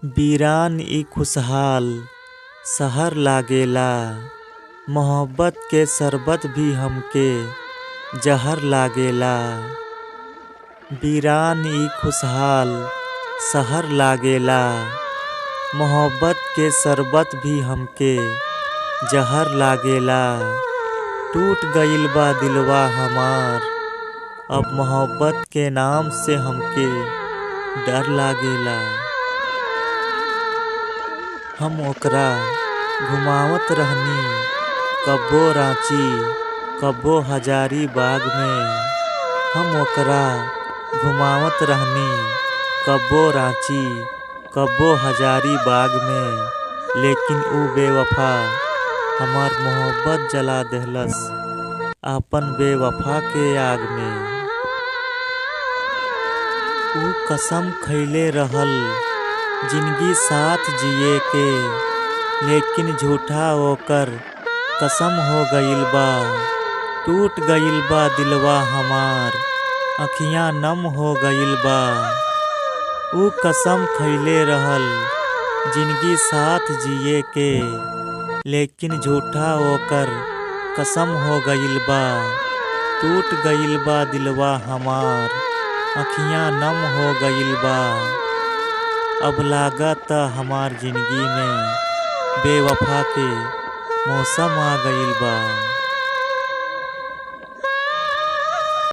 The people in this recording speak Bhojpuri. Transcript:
वीरान ई खुशहाल शहर लागेला। मोहब्बत के शरबत भी हमके जहर लागेला। वीरान ई खुशहाल शहर लागेला। मोहब्बत के शरबत भी हमके जहर लागेला। टूट गइल बा दिलवा हमार, अब मोहब्बत के नाम से हमके डर लागेला। हम ओकरा घुमावत रहनी कब्बो रांची कब्बो हजारीबाग में। हम ओकरा घुमावत रहनी कब्बो रांची कब्बो हजारीबाग में। लेकिन ऊ बेवफा हमार मोहब्बत जला देहलस आपन बेवफा के आग में। ऊ कसम खइले रहल जिंदगी साथ जिए के, लेकिन झूठा ओकर कसम हो गइल बा। टूट गइल बा दिलवा हमार, अखियां नम हो गइल बा। ऊ कसम खइले रहल जिंदगी साथ जिए के, लेकिन झूठा ओकर कसम हो गइल बा। टूट गइल बा दिलवा हमार, अखियां नम हो गइल बा। अब लागत हमार जिंदगी में बेवफा के मौसम आ गइल बा।